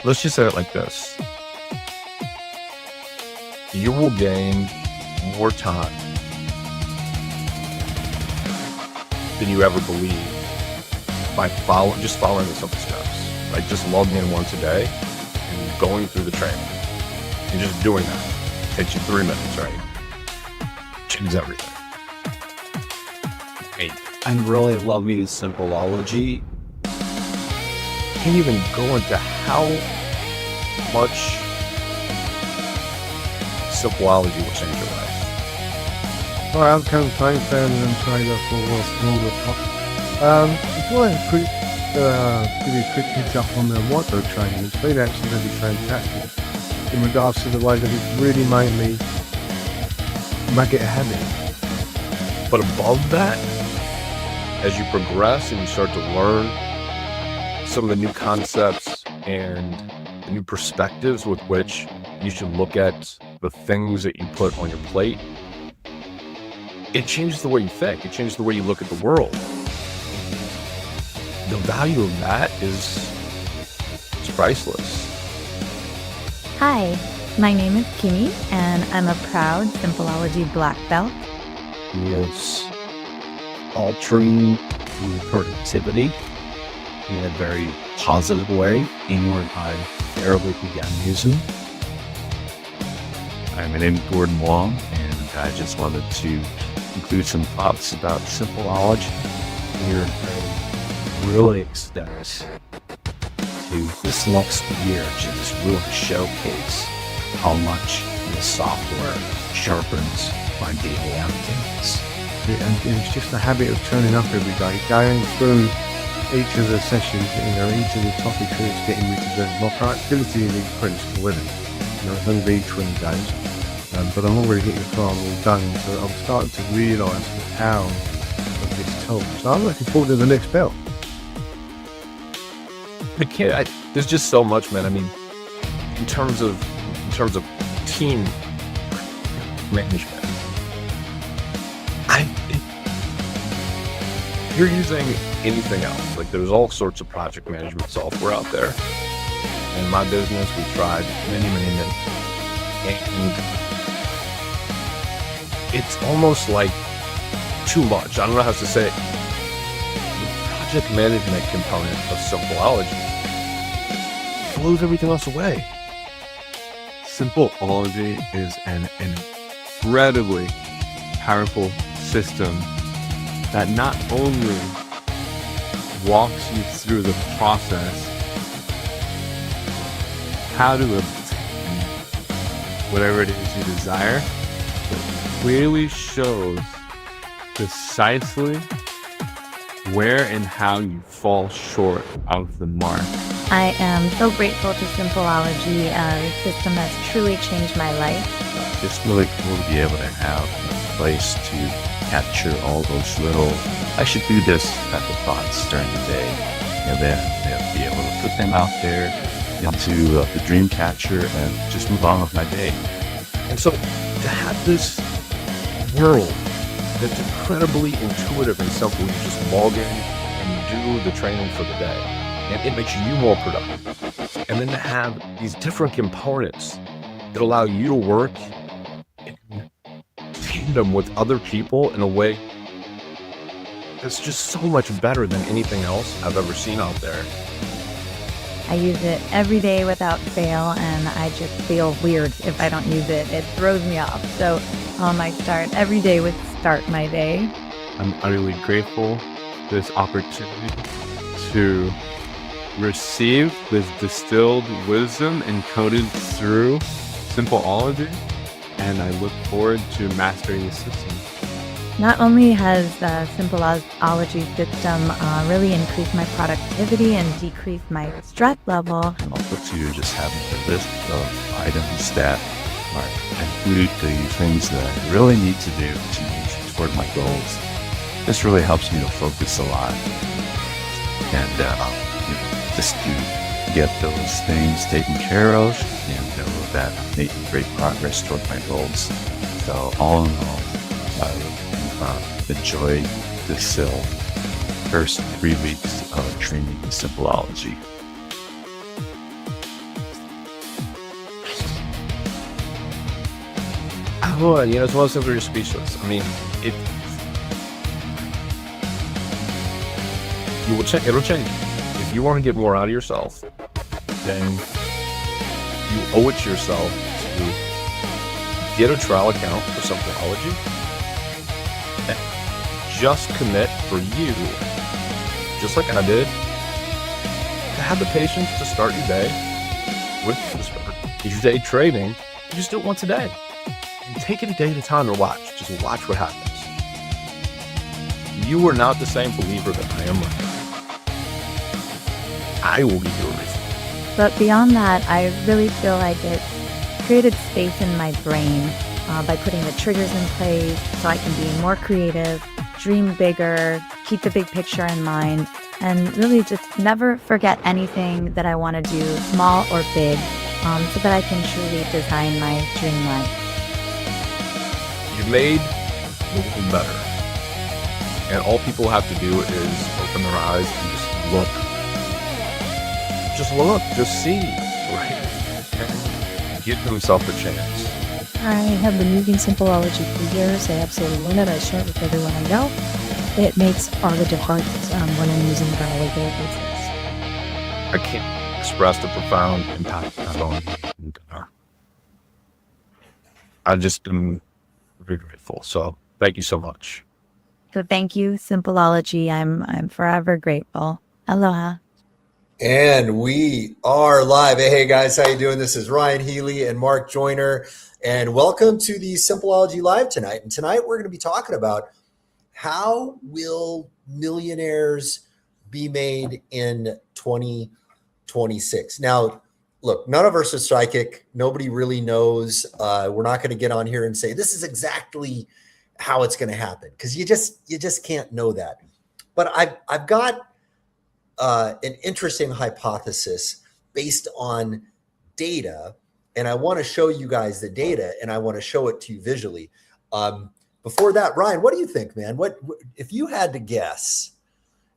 let's just say it like this. You will gain more time than you ever believed by just following the simple steps, right? Just logging in once a day and going through the training and just doing that. Takes you 3 minutes, right? Changes everything. Hey, I'm really loving Simpleology. Can't even go into how much Simpleology will change your life. Hi, I'm Kevin Payne, founder and trainer for Small. If you want to give you a quick heads up on the whiteboard training, it's been absolutely fantastic in regards to the way that it's really made me make it a habit. But above that, as you progress and you start to learn some of the new concepts and the new perspectives with which you should look at the things that you put on your plate, it changes the way you think. It changes the way you look at the world. The value of that is priceless. Hi, my name is Kimi, and I'm a proud Simpleology black belt. Is altering your productivity in a very positive way in what I barely began using. Hi, my name is Gordon Wong, and I just wanted to include some thoughts about Simpleology. We're really ecstatic to this next year just really showcase how much the software sharpens my daily activities. And it's just a habit of turning up every day, going through each of the sessions, each of the topics that it's getting me to do. My productivity in each print is living. It's only been 20 days, but I'm already hitting the farm all done, so I'm starting to realise the power of this tool. So I'm looking forward to the next belt. There's just so much, man. I mean, in terms of team management, if you're using anything else, like there's all sorts of project management software out there. In my business, we tried many, and it's almost like too much. I don't know how to say it. The project management component of Simpleology blows everything else away. Simpleology is an incredibly powerful system that not only walks you through the process, how to obtain whatever it is you desire, but clearly shows precisely where and how you fall short of the mark. I am so grateful to Simpleology, a system that's truly changed my life. It's really cool to be able to have a place to capture all those little, I should do this type of thoughts during the day, and then be able to put them out there into the dream catcher and just move on with my day. And so to have this world that's incredibly intuitive and simple, you just log in and you do the training for the day, and it makes you more productive. And then to have these different components that allow you to work in tandem with other people in a way that's just so much better than anything else I've ever seen out there. I use it every day without fail, and I just feel weird if I don't use it. It throws me off. So I start every day with start my day. I'm utterly grateful for this opportunity to receive this distilled wisdom encoded through Simpleology, and I look forward to mastering the system. Not only has the Simpleology system really increased my productivity and decreased my stress level, And also to just having a list of items that are include the things that I really need to do to move toward my goals. This really helps me to focus a lot, and just to get those things taken care of and know that I'm making great progress toward my goals. So all in all, I've enjoyed this first 3 weeks of training in Simpleology. Well, it's one of those things where you're speechless. I mean, it'll change. If you want to get more out of yourself, then you owe it to yourself to get a trial account for Simpleology and just commit for you, just like I did, to have the patience to start your day with your day trading. You just do it once a day. And take it a day at a time and watch. Just watch what happens. You are not the same believer that I am right now. I will give you a reason. But beyond that, I really feel like it created space in my brain by putting the triggers in place so I can be more creative, dream bigger, keep the big picture in mind, and really just never forget anything that I want to do, small or big, so that I can truly design my dream life. You made the world better. And all people have to do is open their eyes and just look. Just see, right? And give themselves a chance. I have been using Simpleology for years. I absolutely love it. I share it with everyone I know. It makes all the difference when I'm using it on a regular basis. I can't express the profound impact not only I just am very grateful. So thank you so much. So thank you, Simpleology. I'm forever grateful. Aloha. And we are live. Hey guys, how you doing? This is Ryan Healy and Mark Joyner, and welcome to the Simpleology Live tonight. And tonight we're going to be talking about how will millionaires be made in 2026. Now, look, none of us are psychic. Nobody really knows. We're not going to get on here and say this is exactly how it's going to happen, because you just can't know that. But I've got an interesting hypothesis based on data, and I want to show you guys the data, and I want to show it to you visually. Before that, Ryan, what do you think, man? What if you had to guess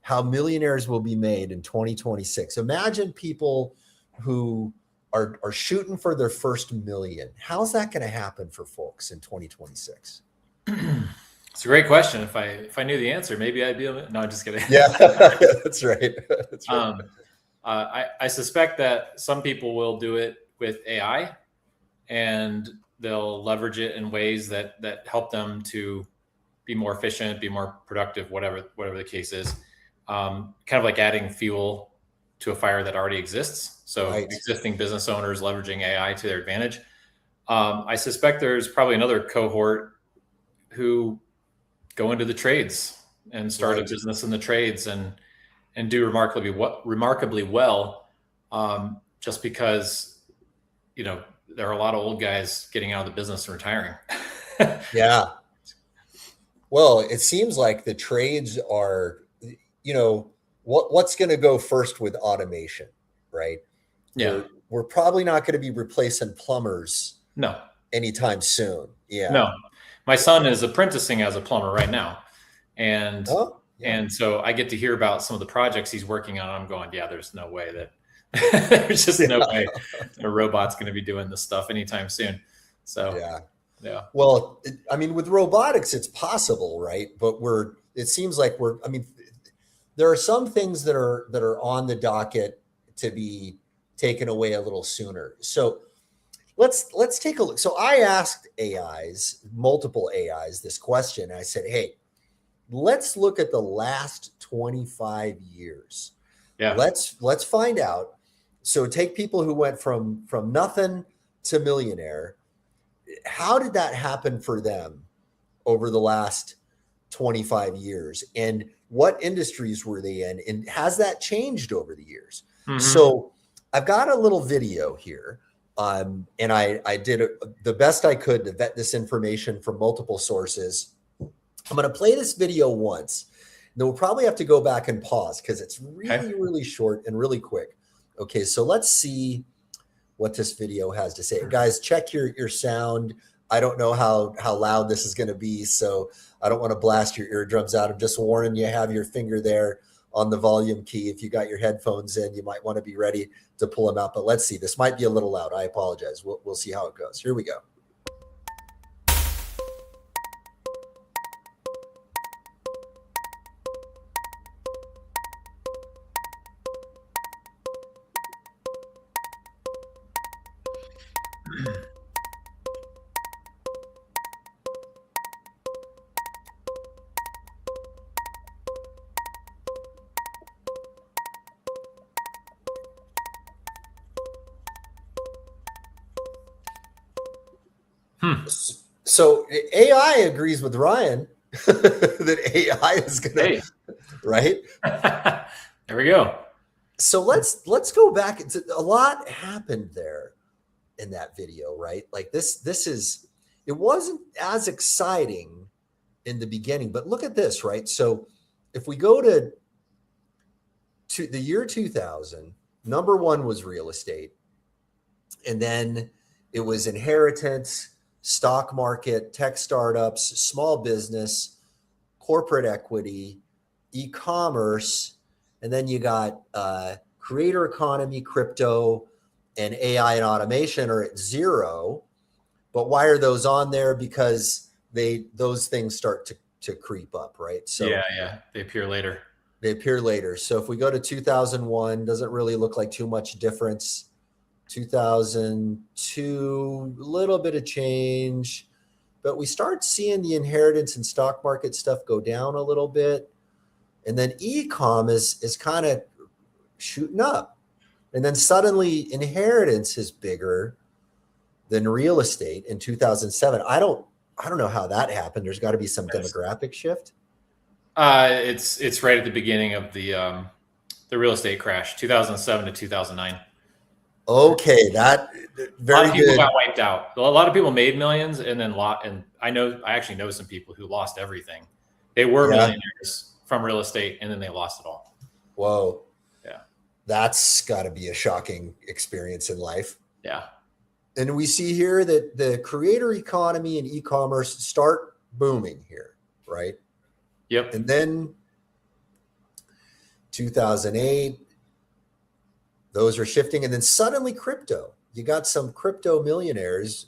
how millionaires will be made in 2026? Imagine people who are shooting for their first million. How's that going to happen for folks in 2026? It's a great question. If I knew the answer, maybe I'd be able to. No, I'm just kidding. Yeah, that's right. That's right. I suspect that some people will do it with AI, and they'll leverage it in ways that help them to be more efficient, be more productive, whatever the case is. Kind of like adding fuel to a fire that already exists. So Right. Existing business owners leveraging AI to their advantage. I suspect there's probably another cohort who go into the trades and start Right. a business in the trades and do remarkably well, just because, there are a lot of old guys getting out of the business and retiring. Yeah. Well, it seems like the trades are, what's going to go first with automation, right? Yeah. We're probably not going to be replacing plumbers No. anytime soon. Yeah. No. My son is apprenticing as a plumber right now. And Oh, yeah. and so I get to hear about some of the projects he's working on. I'm going, yeah, there's no way that there's just no way a robot's going to be doing this stuff anytime soon. So yeah. Well, with robotics, it's possible, right? But it seems like there are some things that are on the docket to be taken away a little sooner. So let's take a look. So I asked multiple AIs this question. I said, hey, let's look at the last 25 years. Yeah. Let's find out. So take people who went from nothing to millionaire. How did that happen for them over the last 25 years? And what industries were they in? And has that changed over the years? Mm-hmm. So I've got a little video here. And I did the best I could to vet this information from multiple sources. I'm going to play this video once. Then we'll probably have to go back and pause because it's really, really short and really quick. Okay, so let's see what this video has to say. Guys, check your sound. I don't know how loud this is going to be, so I don't want to blast your eardrums out. I'm just warning you, have your finger there on the volume key. If you got your headphones in, you might want to be ready to pull them out. But let's see. This might be a little loud. I apologize. We'll see how it goes. Here we go. So AI agrees with Ryan that AI is going to, Hey, right? there we go. So let's go back. A lot happened there in that video, right? Like this is, it wasn't as exciting in the beginning, but look at this, right? So if we go to the year 2000, number one was real estate, and then it was inheritance, stock market, tech startups, small business, corporate equity, e-commerce, and then you got creator economy, crypto, and AI and automation are at zero. But why are those on there? Because those things start to creep up, right? So Yeah, they appear later. they appear later. So if we go to 2001, doesn't really look like too much difference. 2002, a little bit of change, but we start seeing the inheritance and stock market stuff go down a little bit. And then e-com is kind of shooting up. And then suddenly inheritance is bigger than real estate in 2007. I don't know how that happened. There's got to be some demographic shift. It's right at the beginning of the real estate crash, 2007 to 2009. Okay, that very a lot of people good. got wiped out. A lot of people made millions, and then I actually know some people who lost everything. They were millionaires from real estate, and then they lost it all. Whoa. Yeah. That's got to be a shocking experience in life. Yeah. And we see here that the creator economy and e-commerce start booming here, right? Yep. And then 2008, those are shifting. And then suddenly crypto, you got some crypto millionaires,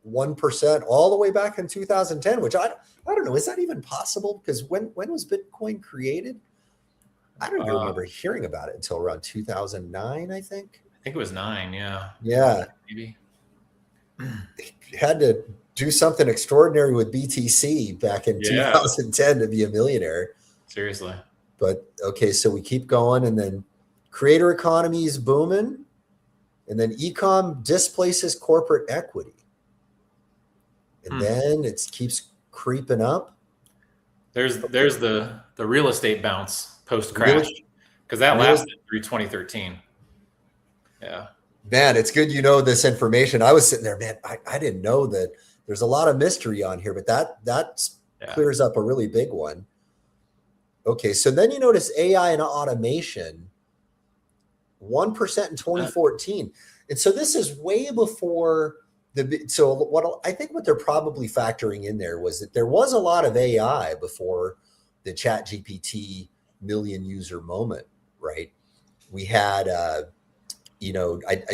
1% all the way back in 2010, which I don't know. Is that even possible? Because when was Bitcoin created? I don't even remember hearing about it until around 2009, I think. I think it was 9. Yeah. Yeah. Maybe. Had to do something extraordinary with BTC back in 2010 to be a millionaire. Seriously. But okay, so we keep going, and then creator economy is booming, and then e-com displaces corporate equity. And then it keeps creeping up. There's the real estate bounce post crash, because that lasted through 2013. Yeah. Man, it's good you know this information. I was sitting there, man, I didn't know that. There's a lot of mystery on here, but that clears up a really big one. Okay, so then you notice AI and automation, 1% in 2014. And so this is way before so what I think what they're probably factoring in there was that there was a lot of AI before the ChatGPT million user moment, right? We had I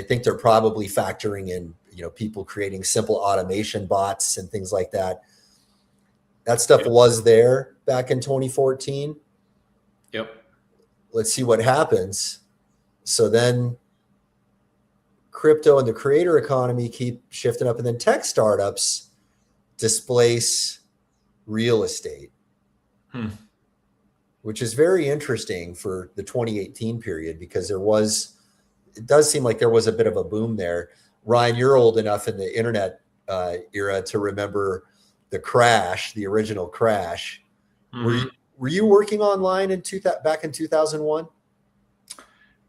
think they're probably factoring in, people creating simple automation bots and things like that. That stuff was there back in 2014. Yep. Let's see what happens. So then crypto and the creator economy keep shifting up, and then tech startups displace real estate, which is very interesting for the 2018 period, because it does seem like there was a bit of a boom there. Ryan, you're old enough in the internet era to remember the crash, the original crash. Mm-hmm. Were you working online back in 2001?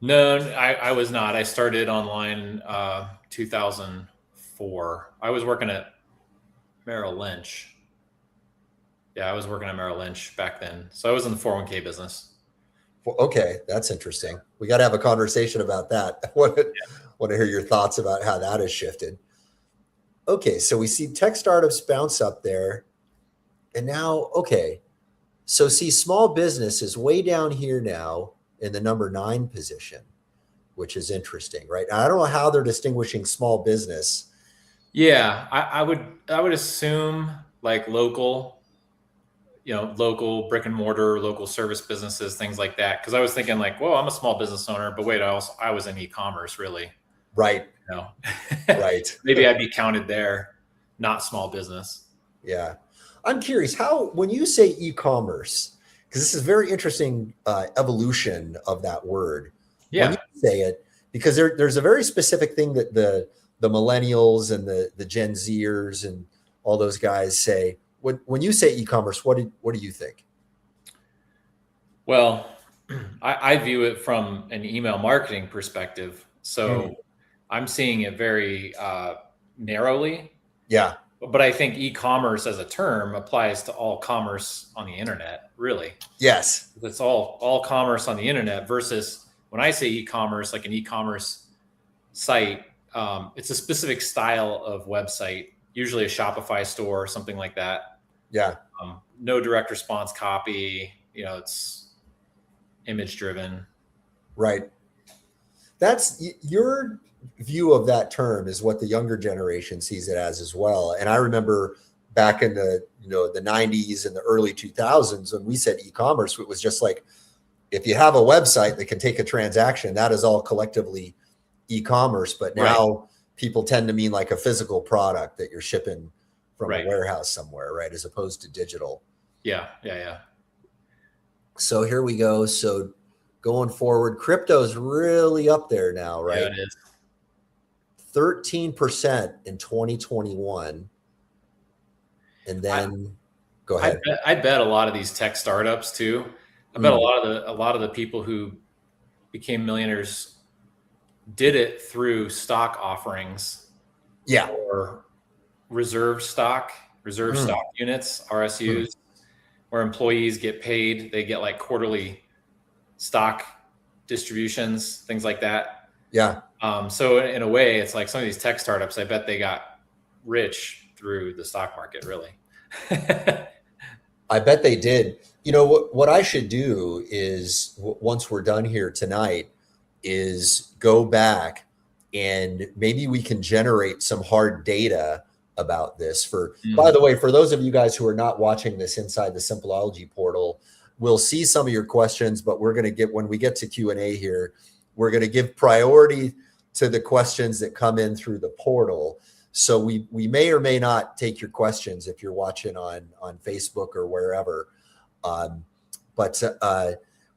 No, I was not. I started online 2004. I was working at Merrill Lynch. Yeah, I was working at Merrill Lynch back then. So I was in the 401k business. Okay, that's interesting. We got to have a conversation about that. I want to hear your thoughts about how that has shifted. Okay, so we see tech startups bounce up there. And now, okay, so see small business is way down here now in the number 9 position, which is interesting, right? Now, I don't know how they're distinguishing small business. Yeah, I would assume like local brick and mortar, local service businesses, things like that. Because I was thinking like, well, I'm a small business owner, but wait, I was in e-commerce really. Right. You know, Right. maybe I'd be counted there, not small business. Yeah. I'm curious how, when you say e-commerce, because this is very interesting evolution of that word. When Yeah. you say it, because there's a very specific thing that the millennials and the Gen Zers and all those guys say. When you say e-commerce, what do you think? Well, I view it from an email marketing perspective. So I'm seeing it very narrowly. Yeah. But I think e-commerce as a term applies to all commerce on the internet, really. Yes. It's all commerce on the internet versus when I say e-commerce, like an e-commerce site, it's a specific style of website, usually a Shopify store or something like that. Yeah. No direct response copy, it's image driven. Right. That's your view of that term is what the younger generation sees it as well. And I remember back in the the 90s and the early 2000s when we said e-commerce, it was just like, if you have a website that can take a transaction, that is all collectively e-commerce. But now people tend to mean like a physical product that you're shipping from a warehouse somewhere, right? As opposed to digital. Yeah. So here we go. So going forward, crypto's really up there now, right? Yeah, it is. 13% in 2021. And then go ahead. I bet a lot of these tech startups too. I bet a lot of the people who became millionaires did it through stock offerings. Yeah. Or reserve stock units, RSUs, where employees get paid. They get like quarterly stock distributions, things like that. Yeah. So in a way, it's like some of these tech startups, I bet they got rich through the stock market, really. I bet they did. What I should do is once we're done here tonight is go back and maybe we can generate some hard data about this by the way, for those of you guys who are not watching this inside the Simpleology portal, we'll see some of your questions, but we're going to when we get to Q&A here, we're going to give priority to the questions that come in through the portal. So we may or may not take your questions if you're watching on Facebook or wherever. But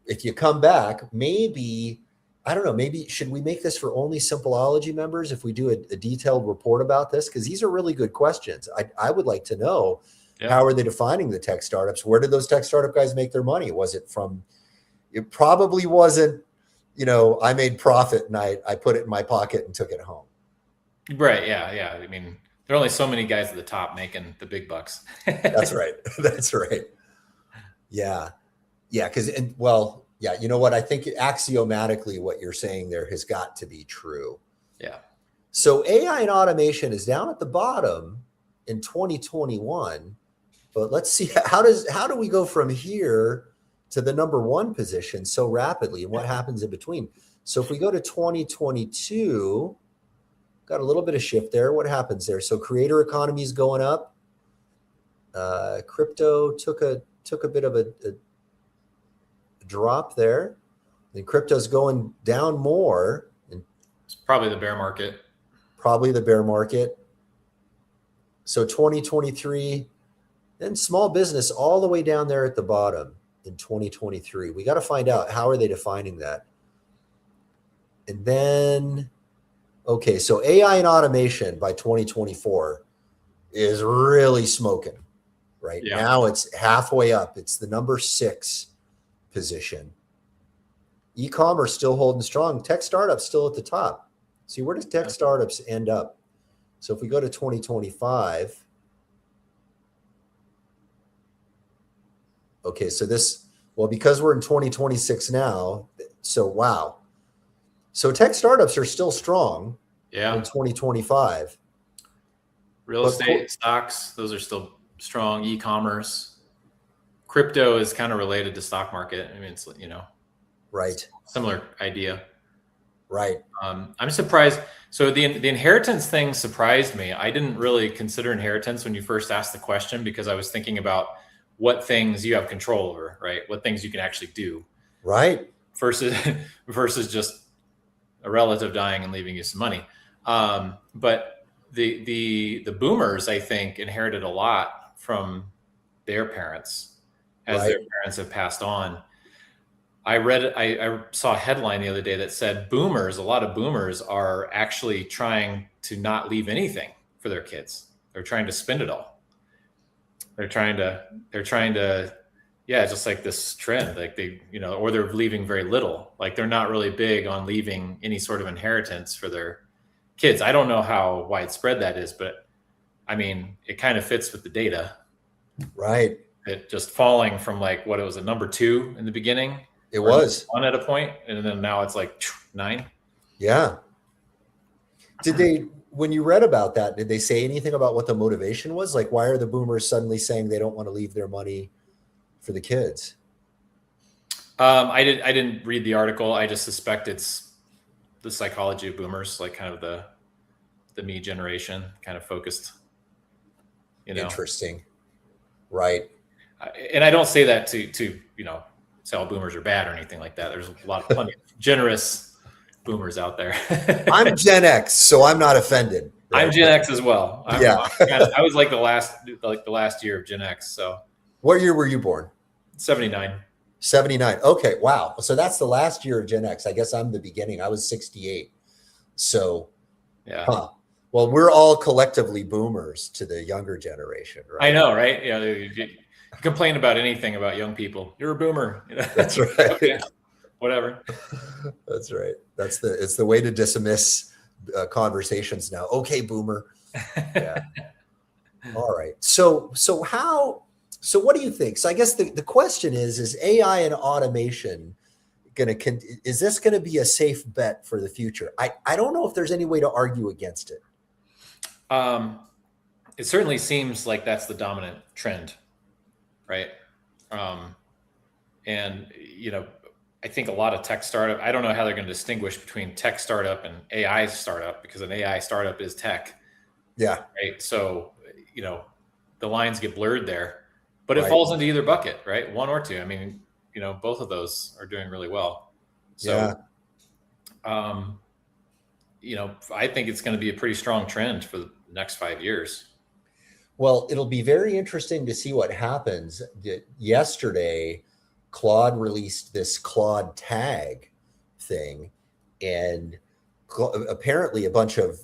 if you come back, maybe, I don't know, maybe should we make this for only Simpleology members if we do a detailed report about this? Because these are really good questions. I would like to know, how are they defining the tech startups? Where did those tech startup guys make their money? Was it from, it probably wasn't, I made profit and I put it in my pocket and took it home. Right. Yeah. I mean, there are only so many guys at the top making the big bucks. That's right. That's right. Yeah. Yeah. You know what? I think axiomatically what you're saying there has got to be true. Yeah. So AI and automation is down at the bottom in 2021, but let's see, how do we go from here to the number one position so rapidly, and what happens in between? So if we go to 2022, got a little bit of shift there. What happens there? So creator economy is going up. Crypto took a bit of a drop there. And crypto's going down more. And it's probably the bear market. So 2023, then small business all the way down there at the bottom in 2023. We got to find out, how are they defining that? And then, okay, so AI and automation by 2024 is really smoking right now. It's halfway up. It's the number 6 position. E-commerce still holding strong. Tech startups still at the top. See, where does tech startups end up? So if we go to 2025, okay, so because we're in 2026 now, so wow. So tech startups are still strong in 2025. Real estate, stocks, those are still strong. E-commerce. Crypto is kind of related to stock market. I mean, it's, right. Similar idea. Right. I'm surprised. So the inheritance thing surprised me. I didn't really consider inheritance when you first asked the question, because I was thinking about what things you have control over, right? What things you can actually do. Right. Versus just a relative dying and leaving you some money. But the boomers, I think, inherited a lot from their parents as Right. their parents have passed on. I saw a headline the other day that said a lot of boomers are actually trying to not leave anything for their kids. They're trying to spend it all. They're trying to, yeah, just like this trend, like or they're leaving very little. Like they're not really big on leaving any sort of inheritance for their kids. I don't know how widespread that is, but I mean, it kind of fits with the data. Right. It just falling from like what it was, a number 2 in the beginning. It was 1 at a point, and then now it's like 9. Yeah. When you read about that, did they say anything about what the motivation was? Like, why are the boomers suddenly saying they don't want to leave their money for the kids? I didn't read the article. I just suspect it's the psychology of boomers, like kind of the me generation, kind of focused. Interesting. Right. And I don't say that to say all boomers are bad or anything like that. There's plenty of generous boomers out there. I'm Gen X, so I'm not offended. Right? I'm Gen X as well. I was like the last year of Gen X. So what year were you born? 79. 79. Okay. Wow. So that's the last year of Gen X. I guess I'm the beginning. I was 68. So yeah. Huh. Well, we're all collectively boomers to the younger generation, right? I know, right? Yeah. You complain about anything about young people. You're a boomer. That's right. Okay. Whatever. That's right. It's the way to dismiss conversations now. Okay, boomer. Yeah. All right. So what do you think? So I guess the question is AI and automation is this going to be a safe bet for the future? I don't know if there's any way to argue against it. It certainly seems like that's the dominant trend, right? And I think a lot of tech startup, I don't know how they're going to distinguish between tech startup and AI startup, because an AI startup is tech. Yeah. Right. So, the lines get blurred there, but it Right. falls into either bucket, right? 1 or 2. I mean, both of those are doing really well. So, I think it's going to be a pretty strong trend for the next 5 years. Well, it'll be very interesting to see what happens. Yesterday, Claude released this Claude tag thing, and apparently a bunch of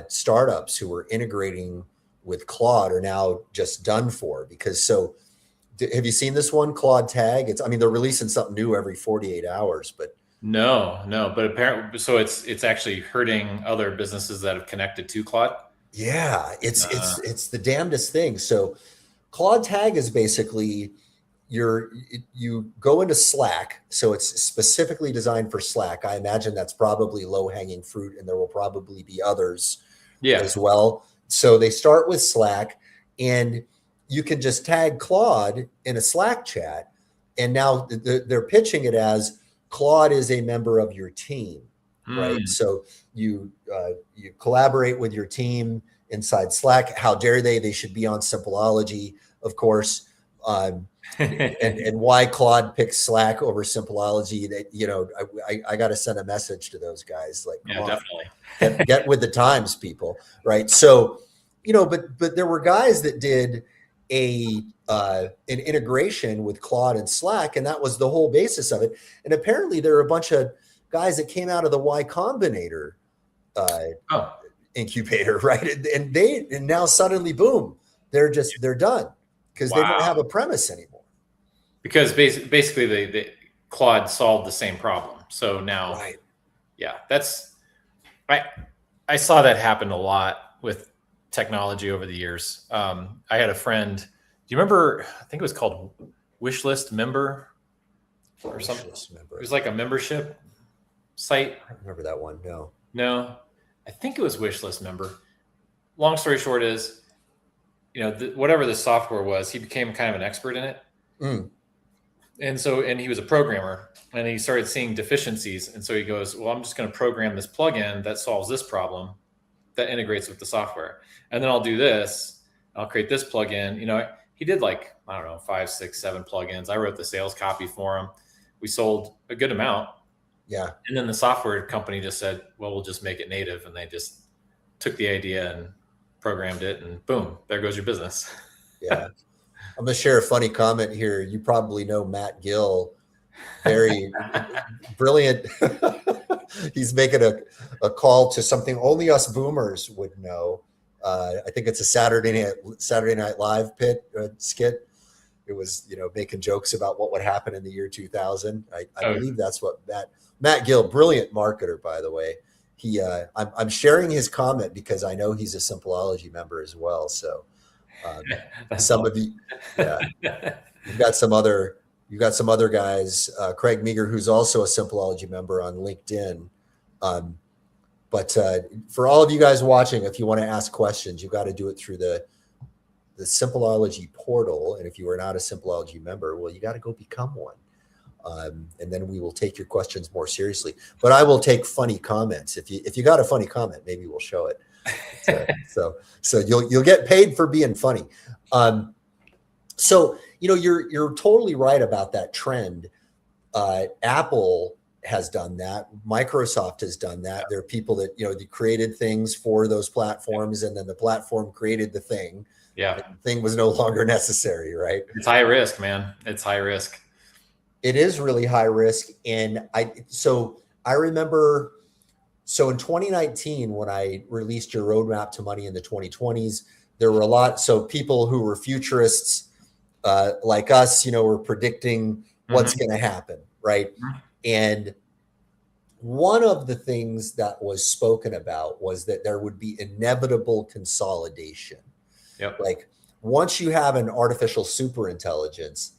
startups who were integrating with Claude are now just done for, because have you seen this one, Claude tag? They're releasing something new every 48 hours, but no, but apparently, so it's actually hurting other businesses that have connected to Claude. Yeah, it's the damnedest thing. So Claude tag is basically you go into Slack. So it's specifically designed for Slack. I imagine that's probably low hanging fruit, and there will probably be others as well. So they start with Slack, and you can just tag Claude in a Slack chat. And now they're pitching it as Claude is a member of your team, right? So you collaborate with your team inside Slack. How dare they? They should be on Simpleology, of course. And why Claude picks Slack over Simpleology? That I got to send a message to those guys. Like, yeah, definitely get with the times, people, right? So, but there were guys that did an integration with Claude and Slack, and that was the whole basis of it. And apparently, there are a bunch of guys that came out of the Y Combinator incubator, right? And now suddenly, boom, they're done, because they don't have a premise anymore. Because basically, the Claude solved the same problem. So now, right. Yeah, I saw that happen a lot with technology over the years. I had a friend. Do you remember? I think it was called Wishlist Member or something. It was like a membership site. I don't remember that one. No, I think it was Wishlist Member. Long story short is, whatever the software was, he became kind of an expert in it. And he was a programmer, and he started seeing deficiencies. And so he goes, well, I'm just going to program this plugin that solves this problem, that integrates with the software. And then I'll do this. I'll create this plugin. He did 5, 6, 7 plugins. I wrote the sales copy for him. We sold a good amount. Yeah. And then the software company just said, well, we'll just make it native. And they just took the idea and programmed it, and boom, there goes your business. Yeah. I'm going to share a funny comment here. You probably know Matt Gill, very brilliant. He's making a call to something only us boomers would know. I think it's a Saturday Night Live skit. It was, making jokes about what would happen in the year 2000. I believe that's what Matt Gill, brilliant marketer, by the way. I'm sharing his comment because I know he's a Simpleology member as well. So some of you, yeah, you've got some other guys, Craig Meager, who's also a Simpleology member on LinkedIn. But for all of you guys watching, if you want to ask questions, you've got to do it through the Simpleology portal. And if you are not a Simpleology member, well, you got to go become one. And then we will take your questions more seriously. But I will take funny comments. If you got a funny comment, maybe we'll show it. So you'll get paid for being funny. So you're totally right about that trend. Apple has done that. Microsoft has done that. There are people that they created things for those platforms, and then the platform created the thing. Yeah, the thing was no longer necessary, right? It's high risk, man. It's high risk. It is really high risk, and I remember. So in 2019, when I released your roadmap to money in the 2020s, there were a lot. So people who were futurists like us, were predicting what's going to happen, right? And one of the things that was spoken about was that there would be inevitable consolidation. Yep. Like once you have an artificial superintelligence,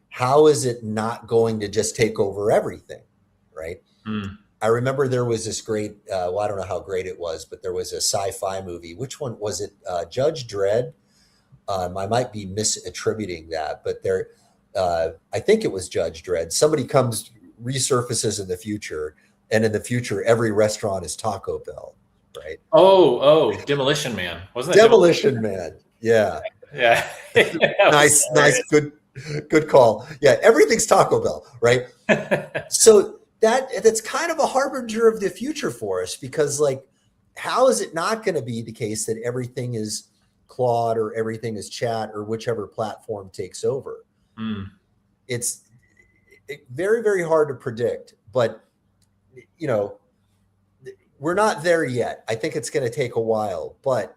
how is it not going to just take over everything, right? I remember there was this great, I don't know how great it was, but there was a sci-fi movie. Which one was it? Judge Dredd. I might be misattributing that, but I think it was Judge Dredd. Somebody resurfaces in the future, and in the future, every restaurant is Taco Bell, right? Oh, Demolition Man. Wasn't it Demolition Man? Yeah. Yeah. Nice, good call. Yeah, everything's Taco Bell, right? So that's kind of a harbinger of the future for us, because how is it not going to be the case that everything is Claude or everything is chat or whichever platform takes over? It's very, very hard to predict, but we're not there yet. I think it's going to take a while, but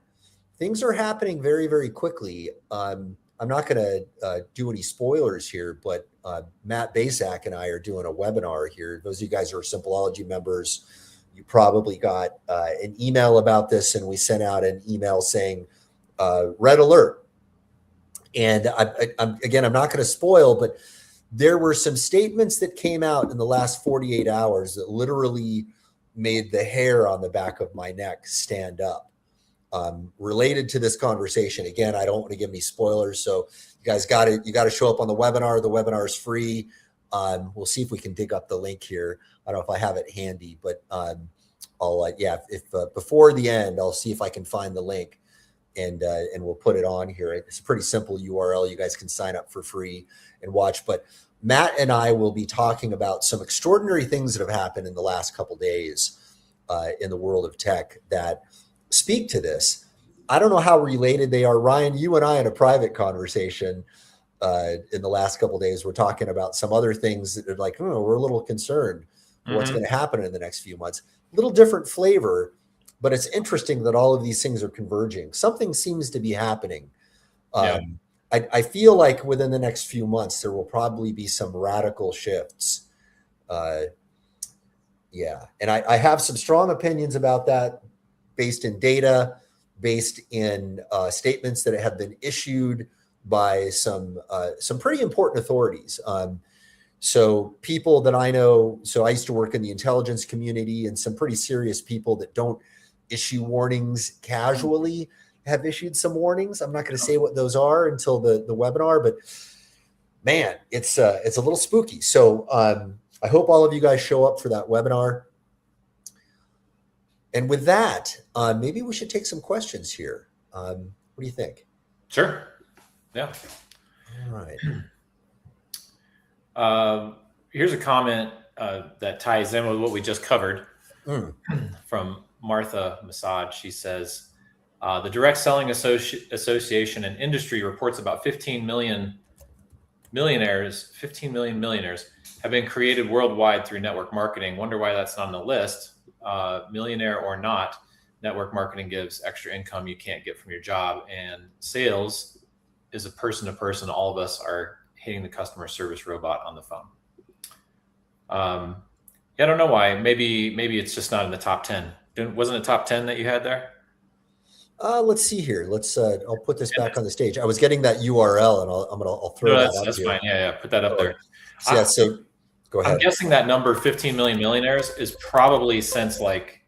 things are happening very, very quickly. I'm not going to do any spoilers here, but Matt Basak and I are doing a webinar here. Those of you guys who are Simpleology members, you probably got an email about this, and we sent out an email saying red alert. And I'm not going to spoil, but there were some statements that came out in the last 48 hours that literally made the hair on the back of my neck stand up. Related to this conversation. Again, I don't want to give any spoilers, so you guys got to show up on the webinar. The webinar is free. We'll see if we can dig up the link here. I don't know if I have it handy, but if before the end, I'll see if I can find the link, and we'll put it on here. It's a pretty simple URL. You guys can sign up for free and watch. But Matt and I will be talking about some extraordinary things that have happened in the last couple of days in the world of tech that speak to this. I don't know how related they are. Ryan, you and I in a private conversation in the last couple of days, we're talking about some other things that are we're a little concerned for what's going to happen in the next few months. A little different flavor, but it's interesting that all of these things are converging. Something seems to be happening. I feel like within the next few months, there will probably be some radical shifts. And I have some strong opinions about that, based in data, based in statements that have been issued by some pretty important authorities. So people that I know, so I used to work in the intelligence community, and some pretty serious people that don't issue warnings casually have issued some warnings. I'm not going to say what those are until the webinar, but man, it's a little spooky. So I hope all of you guys show up for that webinar. And with that, maybe we should take some questions here. What do you think? Sure. Yeah. All right. Here's a comment that ties in with what we just covered. Mm. From Martha Masad. She says, the Direct Selling Association and industry reports about 15 million millionaires have been created worldwide through network marketing. Wonder why that's not on the list. Millionaire or not, network marketing gives extra income you can't get from your job. And sales is a person to person. All of us are hitting the customer service robot on the phone. I don't know why. Maybe it's just not in the top 10. Wasn't it top 10 that you had there? Let's see here. I'll put this back on the stage. I was getting that URL, and I'll throw that up that's here. fine. Yeah, put that up there. So, yeah, so go ahead. I'm guessing that number 15 million millionaires is probably since like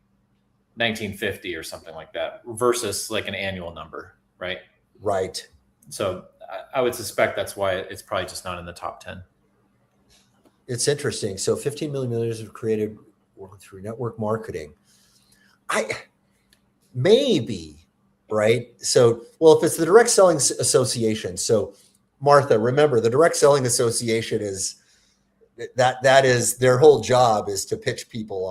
1950 or something like that, versus like an annual number, right? Right. So I would suspect that's why it's probably just not in the top 10. It's interesting. So 15 million millionaires have created through network marketing. Maybe. Right. So, well, if it's the Direct Selling Association. So Martha, remember the Direct Selling Association is that is their whole job is to pitch people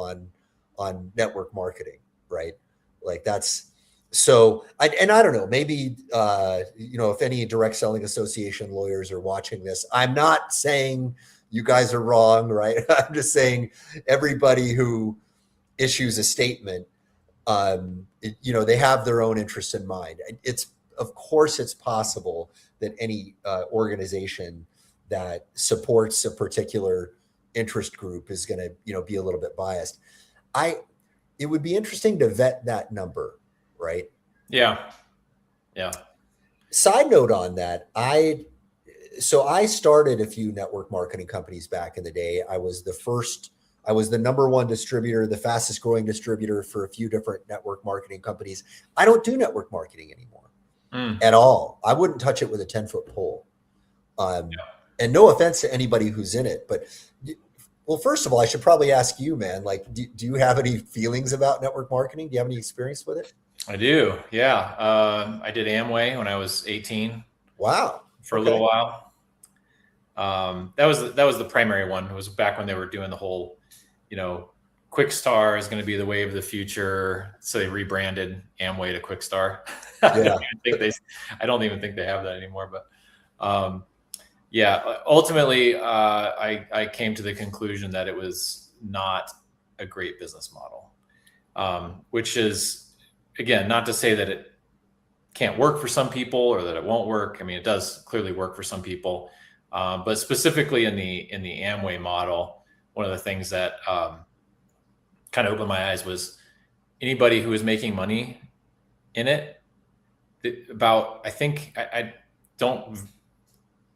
on network marketing. Right. Like that's so I don't know, maybe, if any Direct Selling Association lawyers are watching this, I'm not saying you guys are wrong. Right. I'm just saying everybody who issues a statement, they have their own interests in mind. Of course, it's possible that any organization that supports a particular interest group is going to, be a little bit biased. It would be interesting to vet that number, right? Yeah. Side note on that, I started a few network marketing companies back in the day. I was the number one distributor, the fastest growing distributor for a few different network marketing companies. I don't do network marketing anymore at all. I wouldn't touch it with a 10-foot pole. And no offense to anybody who's in it, but well, first of all, I should probably ask you, man, like, do you have any feelings about network marketing? Do you have any experience with it? I do. Yeah. I did Amway when I was 18. Wow. For a little while. That was the primary one. It was back when they were doing the whole, Quick Star is going to be the wave of the future. So they rebranded Amway to Quick Star. Yeah. I don't even think they have that anymore, but, ultimately, I came to the conclusion that it was not a great business model, which is, again, not to say that it can't work for some people or that it won't work. I mean, it does clearly work for some people, but specifically in the Amway model, one of the things that kind of opened my eyes was anybody who was making money in it.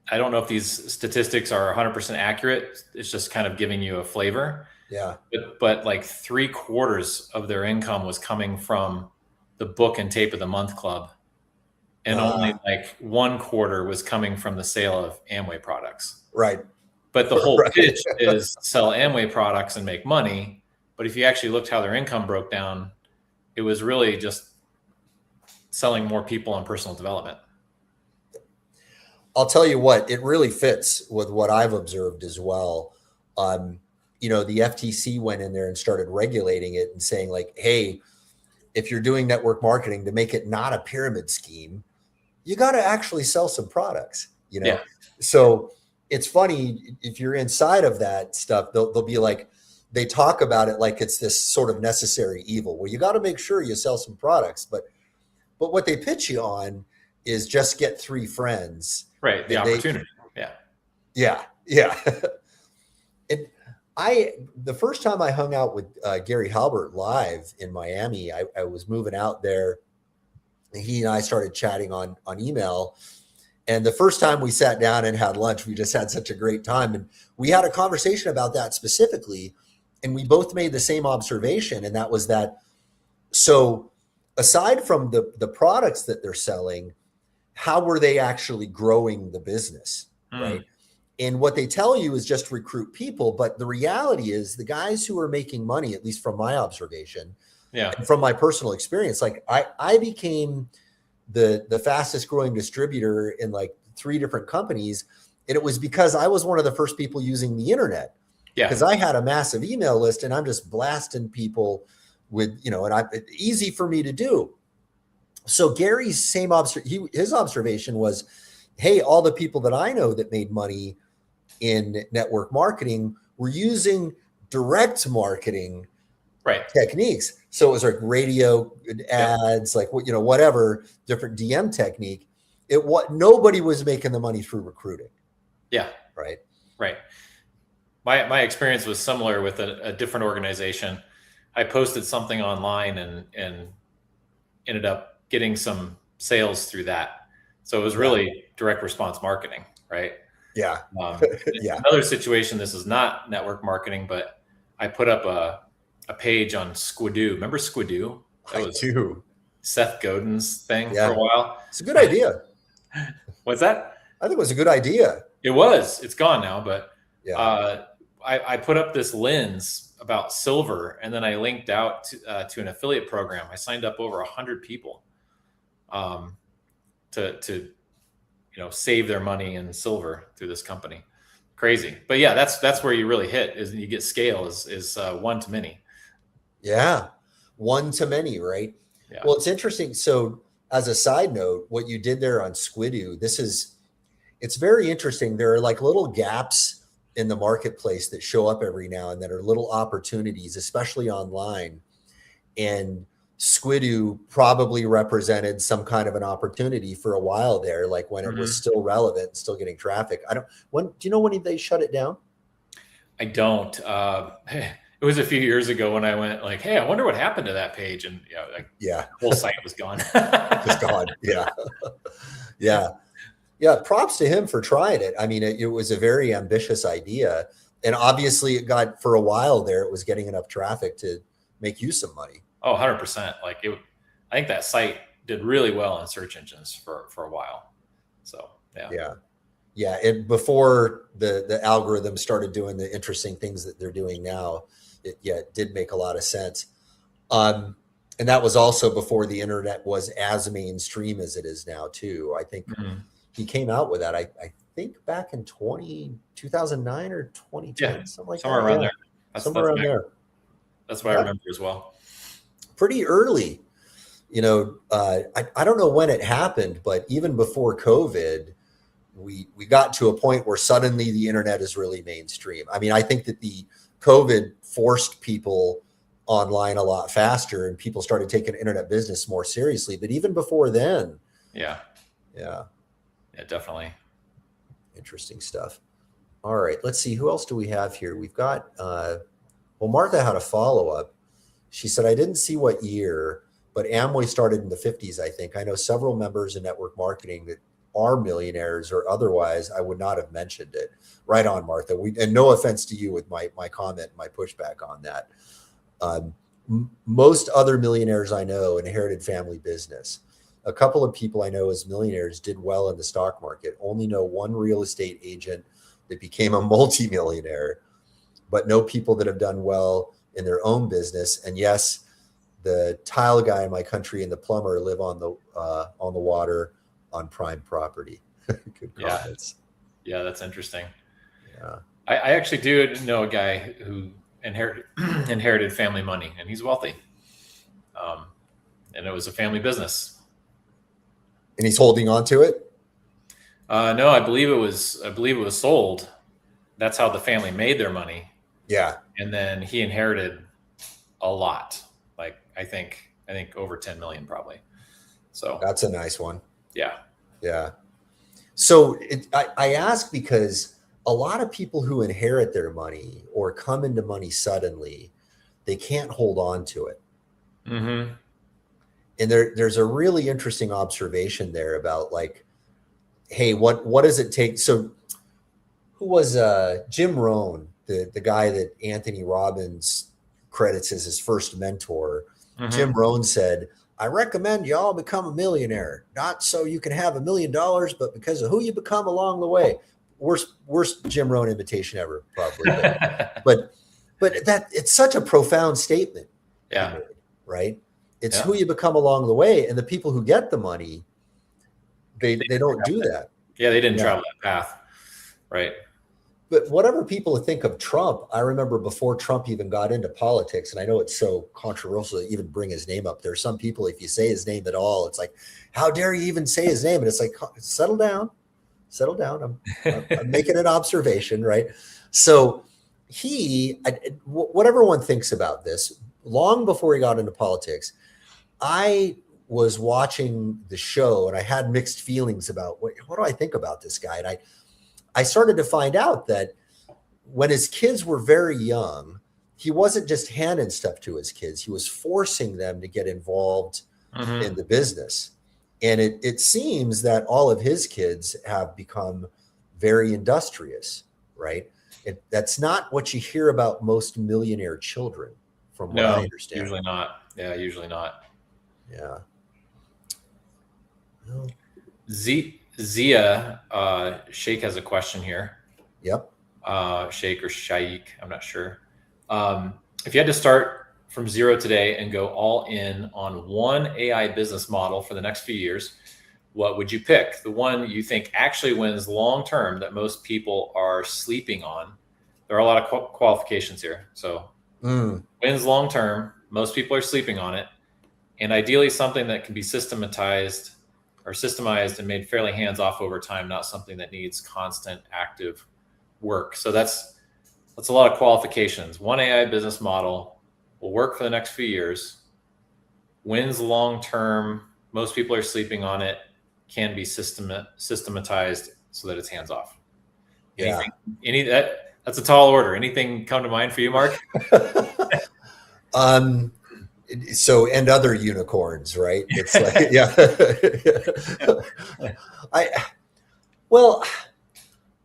I don't know if these statistics are 100% accurate. It's just kind of giving you a flavor. Yeah. But like 3/4 of their income was coming from the book and tape of the month club. And only like 1/4 was coming from the sale of Amway products. Right. But the whole pitch is sell Amway products and make money. But if you actually looked how their income broke down, it was really just selling more people on personal development. I'll tell you what, it really fits with what I've observed as well. The FTC went in there and started regulating it and saying like, hey, if you're doing network marketing, to make it not a pyramid scheme, you got to actually sell some products, Yeah. So it's funny, if you're inside of that stuff, they'll be like, they talk about it like it's this sort of necessary evil. Well, you got to make sure you sell some products, but what they pitch you on is just get 3 friends. Right. The opportunity. Yeah. The first time I hung out with Gary Halbert live in Miami, I was moving out there. He and I started chatting on email. And the first time we sat down and had lunch, we just had such a great time. And we had a conversation about that specifically. And we both made the same observation. And that was that, so aside from the products that they're selling, how were they actually growing the business, right? And what they tell you is just recruit people. But the reality is the guys who are making money, at least from my observation, and from my personal experience, like I became the fastest growing distributor in like 3 different companies. And it was because I was one of the first people using the internet. Yeah. Because I had a massive email list and I'm just blasting people with, and it's easy for me to do. So Gary's his observation was, hey, all the people that I know that made money in network marketing were using direct marketing techniques. So it was like radio ads, like whatever different DM technique. Nobody was making the money through recruiting. Yeah. Right. Right. My experience was similar with a different organization. I posted something online and ended up getting some sales through that. So it was really direct response marketing, right? Yeah. Yeah. Another situation, this is not network marketing, but I put up a page on Squidoo. Remember Squidoo? That was Seth Godin's thing for a while. It's a good idea. What's that? I think it was a good idea. It was. It's gone now, but yeah. I put up this lens about silver, and then I linked out to an affiliate program. I signed up over 100 people to save their money in silver through this company. Crazy, but yeah, that's where you really hit, is you get scale is one to many. Yeah, one to many, right? Yeah. Well, it's interesting. So, as a side note, what you did there on Squidoo, it's very interesting. There are like little gaps in the marketplace that show up every now and then, are little opportunities, especially online. And Squidoo probably represented some kind of an opportunity for a while there, like when it was still relevant, still getting traffic. Do you know when they shut it down? I don't. It was a few years ago when I went like, hey, I wonder what happened to that page. And the whole site was gone. Just gone. Yeah. Yeah. Yeah, props to him for trying it. I mean, it was a very ambitious idea. And obviously it got, for a while there, it was getting enough traffic to make you some money. Oh, 100%. I think that site did really well in search engines for a while. So, yeah. Yeah. Yeah. And before the algorithm started doing the interesting things that they're doing now, it did make a lot of sense. And that was also before the internet was as mainstream as it is now, too. I think he came out with that, I think back in 2009 or 2010, something like somewhere that. Around there. Somewhere around there. That's what I remember as well. Pretty early. I don't know when it happened, but even before COVID, we got to a point where suddenly the internet is really mainstream. I mean, I think that the COVID forced people online a lot faster and people started taking internet business more seriously. But even before then. Yeah. Yeah. Yeah, definitely. Interesting stuff. All right. Let's see. Who else do we have here? We've got, Martha had a follow-up. She said, I didn't see what year, but Amway started in the 50s, I think. I know several members in network marketing that are millionaires, or otherwise I would not have mentioned it. Right on, Martha. And no offense to you with my comment, my pushback on that. Most other millionaires I know inherited family business. A couple of people I know as millionaires did well in the stock market. Only know one real estate agent that became a multimillionaire, but know people that have done well in their own business. And yes, the tile guy in my country and the plumber live on the water on prime property. Good comments. Yeah, that's interesting. Yeah, I actually do know a guy who inherited family money, and he's wealthy. And it was a family business. And he's holding on to it? No, I believe it was sold. That's how the family made their money. Yeah. And then he inherited a lot. Like I think over 10 million probably. So that's a nice one. Yeah. Yeah. So I ask because a lot of people who inherit their money or come into money suddenly, they can't hold on to it. Mm-hmm. And there's a really interesting observation there about like, hey, what does it take? So who was Jim Rohn, the guy that Anthony Robbins credits as his first mentor? Mm-hmm. Jim Rohn said, I recommend you all become a millionaire, not so you can have $1 million, but because of who you become along the way. Worst Jim Rohn invitation ever, probably. but that it's such a profound statement. Yeah. Right. It's who you become along the way. And the people who get the money, they don't do that. Yeah. They didn't travel that path. Right. But whatever people think of Trump, I remember before Trump even got into politics, and I know it's so controversial to even bring his name up. There are some people, if you say his name at all, it's like, how dare you even say his name? And it's like, settle down, settle down. I'm making an observation, right? So whatever one thinks about this, long before he got into politics, I was watching the show and I had mixed feelings about what do I think about this guy? And I started to find out that when his kids were very young, he wasn't just handing stuff to his kids, he was forcing them to get involved in the business. And it seems that all of his kids have become very industrious, right? That's not what you hear about most millionaire children, from what I understand. Usually not. Yeah, usually not. Yeah. Well, Zia Sheikh has a question here. Yep. Sheikh or Shaikh, I'm not sure. If you had to start from zero today and go all in on one AI business model for the next few years, what would you pick? The one you think actually wins long term that most people are sleeping on. There are a lot of qualifications here. So wins long term, most people are sleeping on it. And ideally something that can be systemized and made fairly hands-off over time, not something that needs constant active work. So that's a lot of qualifications. One AI business model will work for the next few years, wins long-term, most people are sleeping on it, can be systematized so that it's hands-off. That's a tall order. Anything come to mind for you, Mark? So, and other unicorns, right? It's like,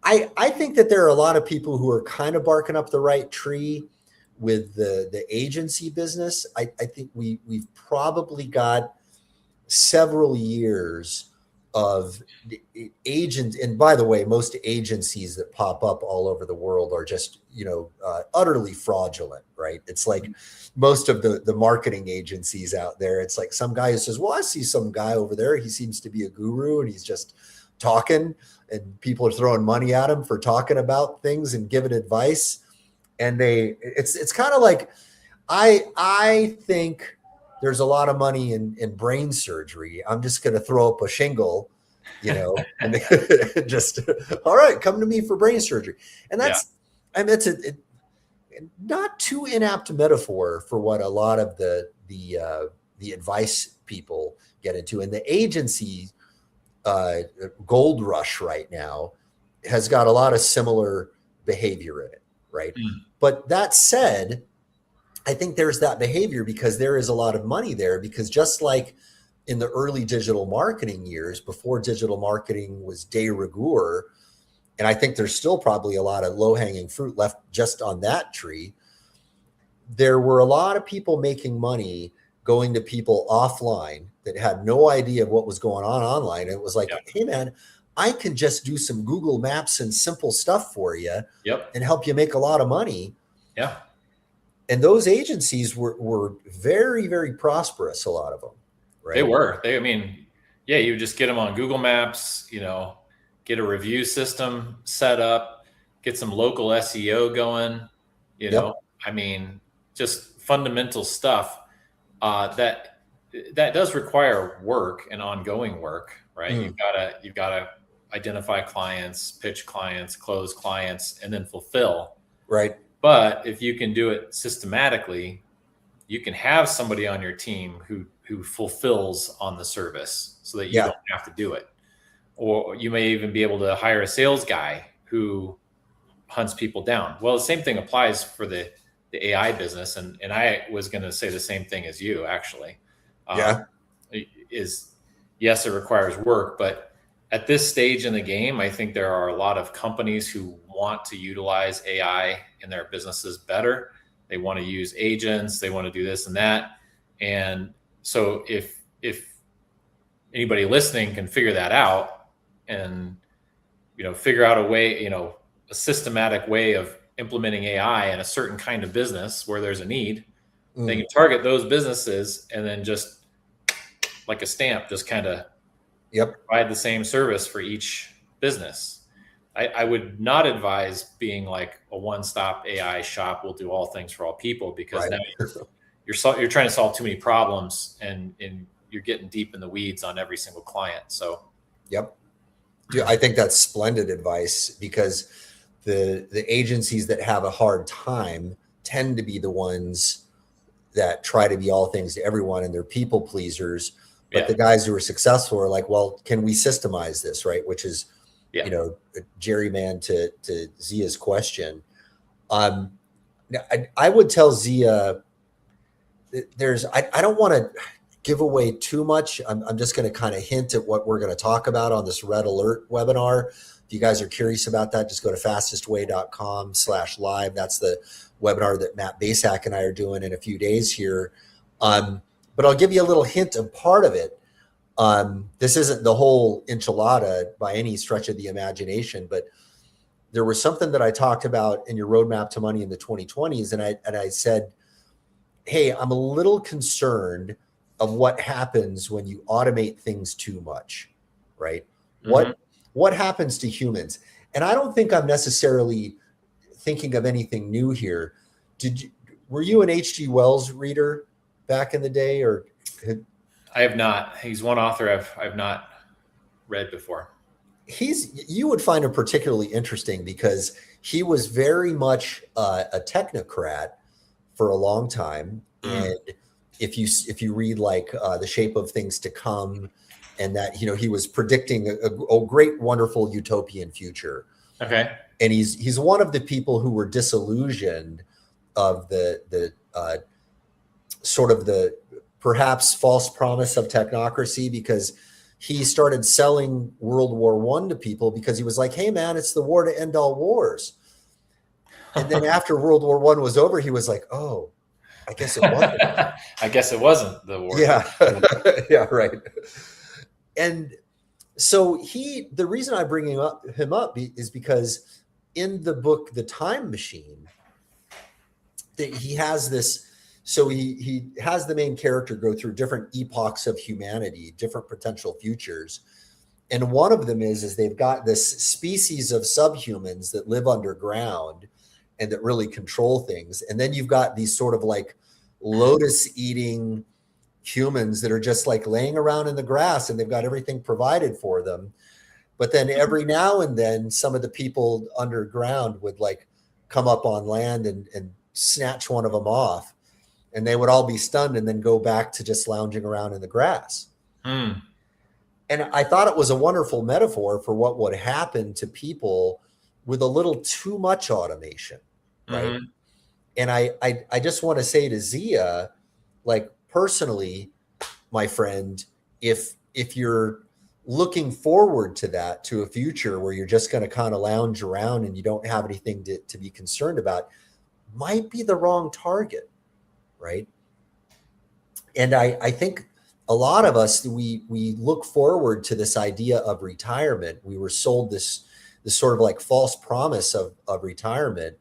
I think that there are a lot of people who are kind of barking up the right tree with the agency business. I think we've probably got several years of agents. And by the way, most agencies that pop up all over the world are just, utterly fraudulent, right? It's like most of the marketing agencies out there. It's like some guy who says, well, I see some guy over there. He seems to be a guru and he's just talking and people are throwing money at him for talking about things and giving advice. And it's kind of like, I think there's a lot of money in brain surgery. I'm just going to throw up a shingle, and just, all right, come to me for brain surgery. And that's not too inapt metaphor for what a lot of the advice people get into. And the agency gold rush right now has got a lot of similar behavior in it, right? But that said, I think there's that behavior because there is a lot of money there, because just like in the early digital marketing years, before digital marketing was de rigueur, and I think there's still probably a lot of low-hanging fruit left just on that tree, there were a lot of people making money going to people offline that had no idea what was going on online. And it was like, hey, man, I can just do some Google Maps and simple stuff for you and help you make a lot of money. Yeah. And those agencies were very, very prosperous, a lot of them. Right? They were. You just get them on Google Maps, get a review system set up, get some local SEO going, just fundamental stuff that does require work and ongoing work, right? You've gotta identify clients, pitch clients, close clients, and then fulfill. Right. But if you can do it systematically, you can have somebody on your team who fulfills on the service so that you don't have to do it. Or you may even be able to hire a sales guy who hunts people down. Well, the same thing applies for the AI business. And I was going to say the same thing as you, actually. Yes, it requires work, but at this stage in the game, I think there are a lot of companies who want to utilize AI in their businesses better. They want to use agents. They want to do this and that. And so if anybody listening can figure that out and, figure out a way, a systematic way of implementing AI in a certain kind of business where there's a need, they can target those businesses and then just like a stamp, just kind of provide the same service for each business. I would not advise being like a one-stop AI shop will do all things for all people, because Right. now you're trying to solve too many problems, and you're getting deep in the weeds on every single client. So Yep. I think that's splendid advice, because the agencies that have a hard time tend to be the ones that try to be all things to everyone, and they're people pleasers. But yeah, the guys who are successful are like, well, can we systemize this, right? Which is, yeah. you know, Jerryman to Zia's question. Now, I would tell Zia, I don't want to give away too much. I'm just going to kind of hint at what we're going to talk about on this Red Alert webinar. If you guys are curious about that, just go to fastestway.com/live. That's the webinar that Matt Basak and I are doing in a few days here. But I'll give you a little hint of part of it. This isn't the whole enchilada by any stretch of the imagination, but there was something that I talked about in your roadmap to money in the 2020s. And I said, hey, I'm a little concerned of what happens when you automate things too much, right? Mhm. What happens to humans? And I don't think I'm necessarily thinking of anything new here. Were you an H.G. Wells reader back in the day, or? I have not. He's one author I've not read before. You would find him particularly interesting because he was very much a technocrat for a long time. And if you read like The Shape of Things to Come, and that, you know, he was predicting a great, wonderful utopian future. Okay. And he's one of the people who were disillusioned of the sort of the perhaps false promise of technocracy, because he started selling World War I to people because he was like, hey man, it's the war to end all wars. And then after World War I was over, he was like, oh, I guess it wasn't. I guess it wasn't the war. Yeah. Yeah, right. And so the reason I bring him up is because in the book, The Time Machine, that he has this, so he has the main character go through different epochs of humanity, different potential futures. And one of them is they've got this species of subhumans that live underground and that really control things. And then you've got these sort of like lotus eating humans that are just like laying around in the grass and they've got everything provided for them. But then every now and then some of the people underground would like come up on land and snatch one of them off, and they would all be stunned and then go back to just lounging around in the grass. And I thought it was a wonderful metaphor for what would happen to people with a little too much automation, right? And I just want to say to Zia, like personally, my friend, if you're looking forward to that, to a future where you're just going to kind of lounge around and you don't have anything to be concerned about, might be the wrong target, right? And I think a lot of us, we look forward to this idea of retirement. We were sold this sort of like false promise of retirement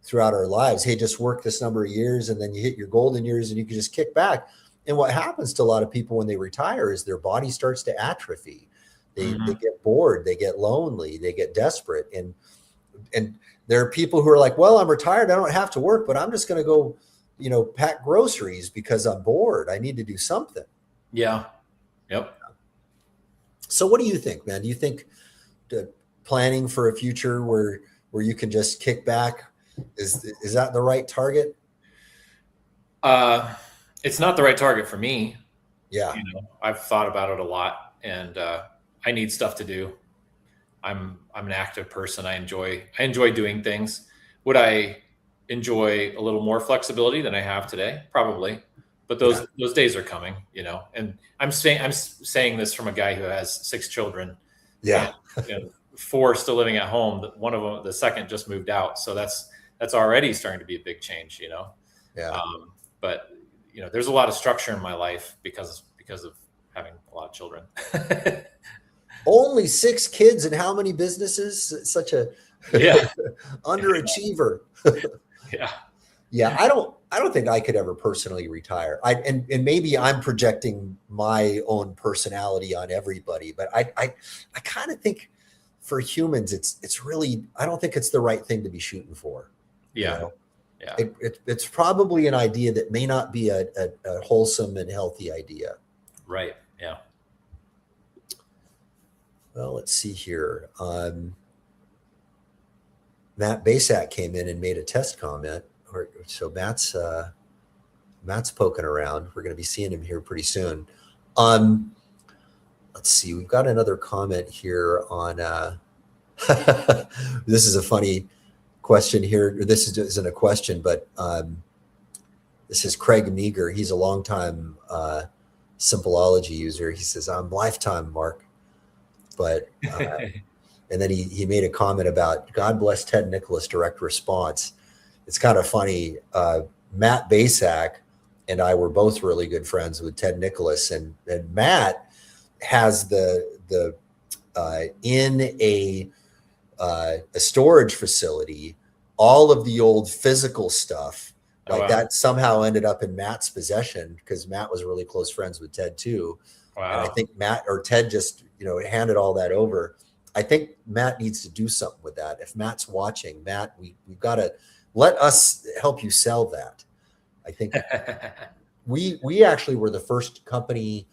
throughout our lives. Hey, just work this number of years and then you hit your golden years and you can just kick back. And what happens to a lot of people when they retire is their body starts to atrophy. They get bored, they get lonely, they get desperate. And there are people who are like, well, I'm retired, I don't have to work, but I'm just going to go, you know, pack groceries because I'm bored. I need to do something. Yeah. Yep. So what do you think, man? Do you think planning for a future where you can just kick back, is that the right target? It's not the right target for me. Yeah. You know, I've thought about it a lot, and I need stuff to do. I'm an active person. I enjoy doing things. Would I enjoy a little more flexibility than I have today? Probably. But those days are coming, you know. And I'm saying this from a guy who has 6 children. Yeah. And, you know, 4 still living at home. One of them, the second, just moved out. So that's already starting to be a big change, you know. Yeah. But you know, there's a lot of structure in my life because of having a lot of children. Only 6 kids and how many businesses? Such a underachiever. Yeah. Yeah, I don't think I could ever personally retire. And maybe I'm projecting my own personality on everybody, but I kind of think for humans, it's really, I don't think it's the right thing to be shooting for. Yeah. You know? Yeah. It's probably an idea that may not be a wholesome and healthy idea. Right. Yeah. Well, let's see here. Matt Basak came in and made a test comment. So Matt's poking around. We're going to be seeing him here pretty soon. Let's see. We've got another comment here on. This is a funny question here. This isn't a question, but this is Craig Meager. He's a longtime Simpleology user. He says, "I'm lifetime, Mark." But and then he made a comment about God bless Ted Nicholas direct response. It's kind of funny. Matt Basak and I were both really good friends with Ted Nicholas, and Matt has the in a storage facility, all of the old physical stuff like that somehow ended up in Matt's possession because Matt was really close friends with Ted too. Wow. And I think Matt or Ted just, handed all that over. I think Matt needs to do something with that. If Matt's watching, Matt, we've got to let us help you sell that. I think we actually were the first company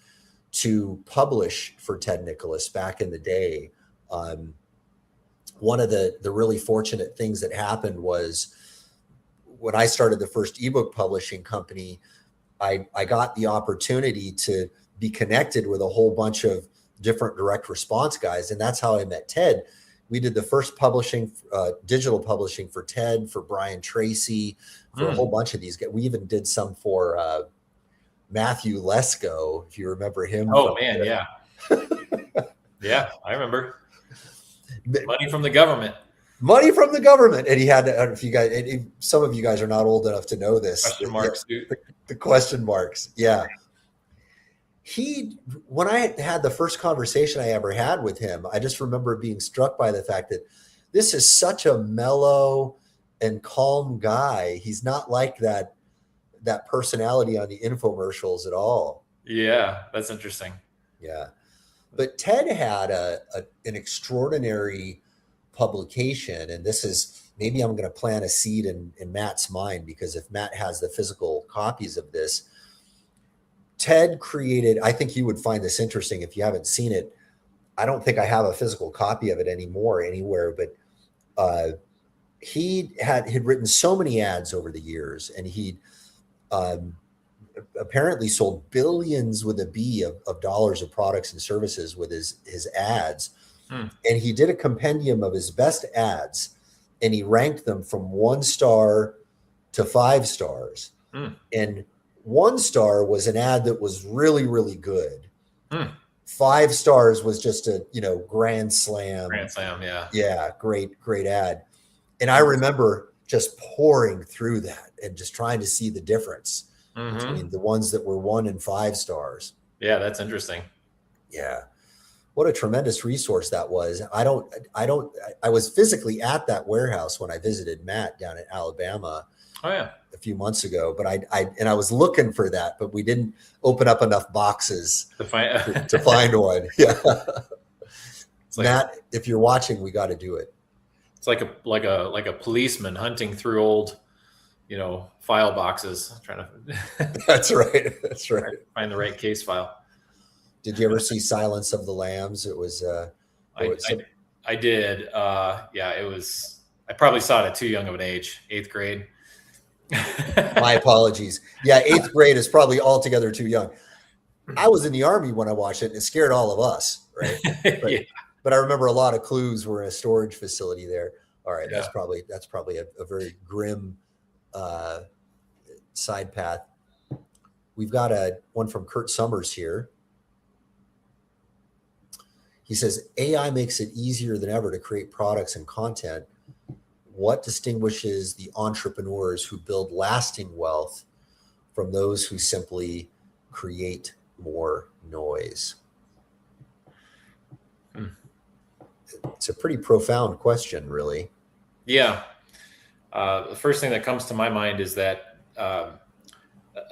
to publish for Ted Nicholas back in the day. One of the really fortunate things that happened was when I started the first ebook publishing company, I got the opportunity to be connected with a whole bunch of different direct response guys. And that's how I met Ted. We did the first publishing, digital publishing for Ted, for Brian Tracy, for a whole bunch of these guys. We even did some for Matthew Lesko, if you remember him. Oh man, yeah. Yeah, I remember. Money from the government. Money from the government. And he had, I don't know if you guys, some of you guys are not old enough to know this. Question marks. The question marks. Yeah. When I had the first conversation I ever had with him, I just remember being struck by the fact that this is such a mellow and calm guy. He's not like that personality on the infomercials at all. Yeah, that's interesting. Yeah. But Ted had an extraordinary publication, and this is, maybe I'm going to plant a seed in Matt's mind, because if Matt has the physical copies of this, Ted created, I think you would find this interesting if you haven't seen it. I don't think I have a physical copy of it anymore anywhere, but he had written so many ads over the years, and he apparently sold billions with a B of dollars of products and services with his ads. And he did a compendium of his best ads, and he ranked them from 1 star to 5 stars. And 1 star was an ad that was really, really good. 5 stars was just a, grand slam. Grand slam, yeah. Yeah, great ad. And I remember just pouring through that and just trying to see the difference between the ones that were 1 and 5 stars. Yeah, that's interesting. Yeah. What a tremendous resource that was. I was physically at that warehouse when I visited Matt down in Alabama. Oh yeah. A few months ago, but I was looking for that, but we didn't open up enough boxes to find one. Yeah. Matt, if you're watching, we got to do it. It's like a policeman hunting through old, file boxes, trying to. That's right. That's right. Find the right case file. Did you ever see Silence of the Lambs? It was. I did. Yeah, it was. I probably saw it at too young of an age, 8th grade. My apologies. Yeah, 8th grade is probably altogether too young. I was in the Army when I watched it, and it scared all of us, right? But, Yeah. But I remember a lot of clues were in a storage facility there. All right, Yeah. that's probably a very grim side path. We've got one from Kurt Summers here. He says, AI makes it easier than ever to create products and content. What distinguishes the entrepreneurs who build lasting wealth from those who simply create more noise? It's a pretty profound question, really. Yeah. The first thing that comes to my mind is that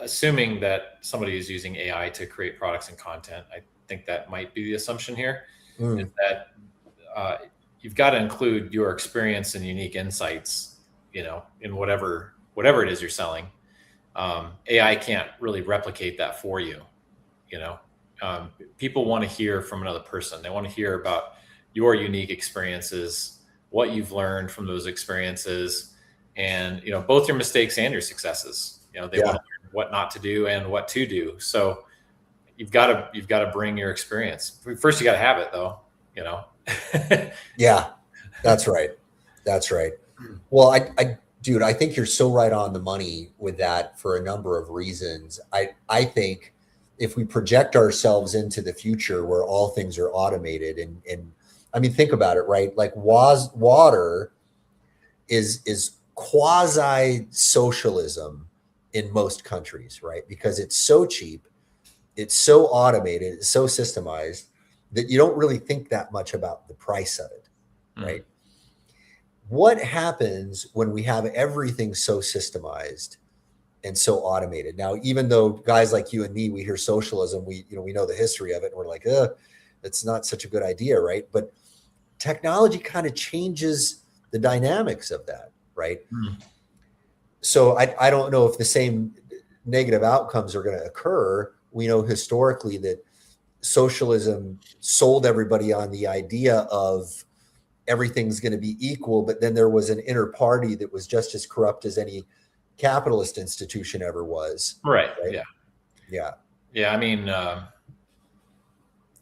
assuming that somebody is using AI to create products and content, I think that might be the assumption here, is that you've got to include your experience and unique insights, in whatever it is you're selling. AI can't really replicate that for you. People want to hear from another person. They want to hear about your unique experiences, what you've learned from those experiences, and both your mistakes and your successes. They want to learn what not to do and what to do. So you've got to bring your experience. First, you got to have it, though. Yeah, that's right. That's right. Well, dude, I think you're so right on the money with that for a number of reasons. I think if we project ourselves into the future where all things are automated, and I mean, think about it, right? Like water is quasi socialism in most countries, right? Because it's so cheap, it's so automated, it's so systemized that you don't really think that much about the price of it, right? What happens when we have everything so systemized and so automated? Now, even though guys like you and me, we hear socialism, we know the history of it, and we're like, it's not such a good idea, right? But technology kind of changes the dynamics of that, right? So I don't know if the same negative outcomes are going to occur. We know historically that socialism sold everybody on the idea of everything's going to be equal, but then there was an inner party that was just as corrupt as any capitalist institution ever was. Right. Yeah. I mean,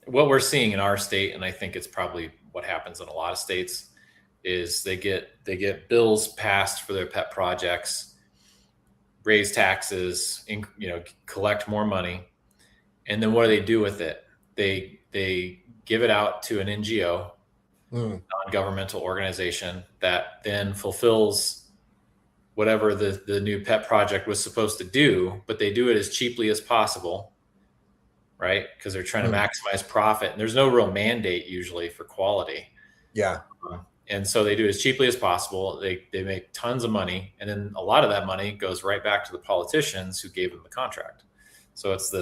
what we're seeing in our state, and I think it's probably what happens in a lot of states, is they get bills passed for their pet projects, raise taxes, collect more money, and then what do they do with it? They give it out to an NGO, non-governmental organization, that then fulfills whatever the new pet project was supposed to do, but they do it as cheaply as possible, right? Because they're trying to maximize profit, and there's no real mandate usually for quality. Yeah. And so they do it as cheaply as possible. They make tons of money, and then a lot of that money goes right back to the politicians who gave them the contract. So it's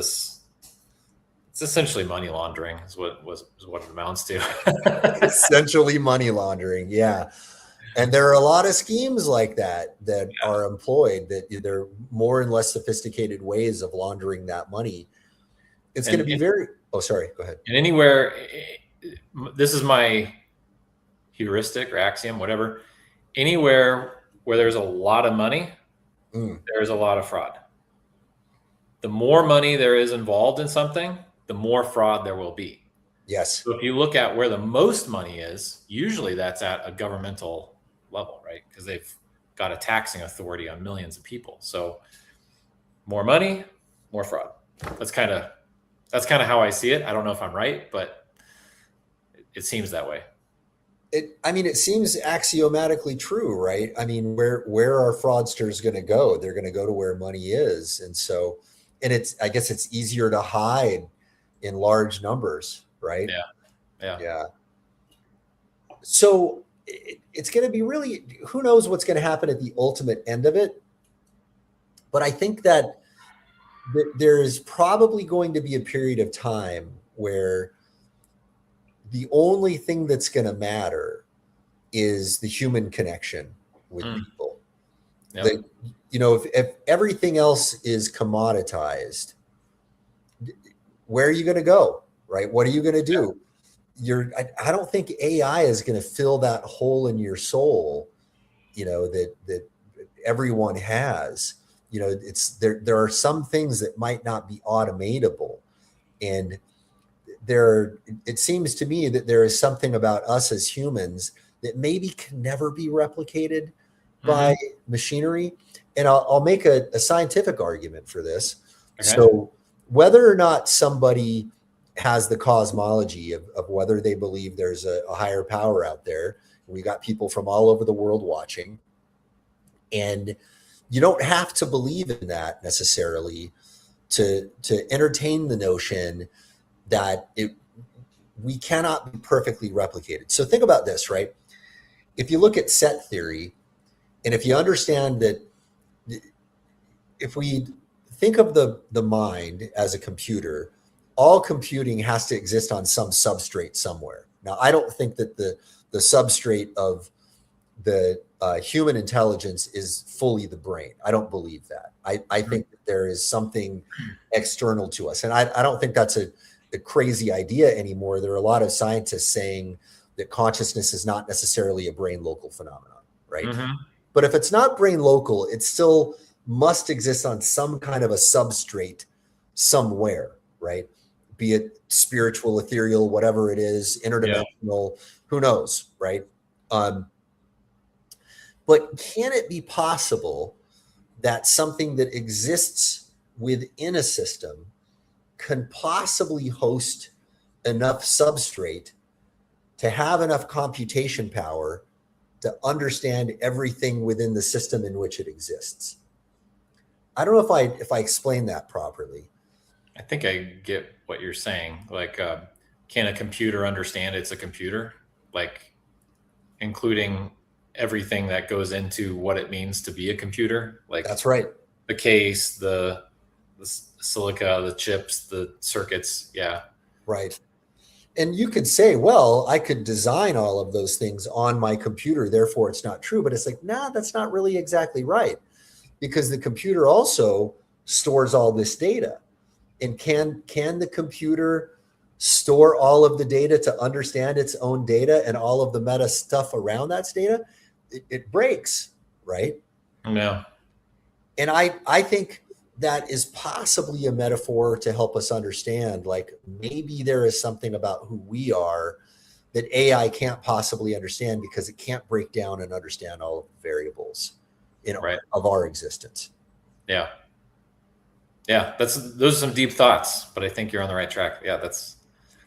essentially money laundering is what it amounts to. Essentially money laundering. Yeah. And there are a lot of schemes like that are employed, that they're more and less sophisticated ways of laundering that money. It's going to be sorry, go ahead. And anywhere, this is my heuristic or axiom, whatever, anywhere where there's a lot of money, there's a lot of fraud. The more money there is involved in something, the more fraud there will be. Yes. So if you look at where the most money is, usually that's at a governmental level, right? Because they've got a taxing authority on millions of people. So more money, more fraud. That's kind of how I see it. I don't know if I'm right, but it seems that way. It seems axiomatically true, right? I mean, where are fraudsters going to go? They're going to go to where money is. And so, I guess it's easier to hide in large numbers, right? Yeah. So it's going to be really, who knows what's going to happen at the ultimate end of it. But I think that there is probably going to be a period of time where the only thing that's going to matter is the human connection with people. Yep. If everything else is commoditized, where are you going to go, right? What are you going to do? I don't think AI is going to fill that hole in your soul, that everyone has. There are some things that might not be automatable, and it seems to me that there is something about us as humans that maybe can never be replicated by machinery. And I'll make a scientific argument for this. Okay. So whether or not somebody has the cosmology of whether they believe there's a higher power out there, we got people from all over the world watching, and you don't have to believe in that necessarily to entertain the notion that we cannot be perfectly replicated. So think about this, right? If you look at set theory, and if you understand that, if we think of the mind as a computer, all computing has to exist on some substrate somewhere. Now, I don't think that the substrate of the human intelligence is fully the brain. I don't believe that. I think that there is something external to us. And I don't think that's a crazy idea anymore. There are a lot of scientists saying that consciousness is not necessarily a brain local phenomenon, right? Mm-hmm. But if it's not brain local, it still must exist on some kind of a substrate somewhere, right? Be it spiritual, ethereal, whatever it is, interdimensional, who knows, right? But can it be possible that something that exists within a system can possibly host enough substrate to have enough computation power to understand everything within the system in which it exists? I don't know if I explained that properly. I think I get what you're saying. Like, can a computer understand it's a computer? Like, including everything that goes into what it means to be a computer? Like, that's right. The case, the silica, the chips, the circuits. Yeah. Right. And you could say, well, I could design all of those things on my computer, therefore it's not true. But it's like, nah, that's not really exactly right. Because the computer also stores all this data. And can the computer store all of the data to understand its own data and all of the meta stuff around that data? It breaks, right? Yeah. And I think that is possibly a metaphor to help us understand, like, maybe there is something about who we are that AI can't possibly understand because it can't break down and understand all of the variables of our existence. Yeah. Yeah. Those are some deep thoughts, but I think you're on the right track. Yeah.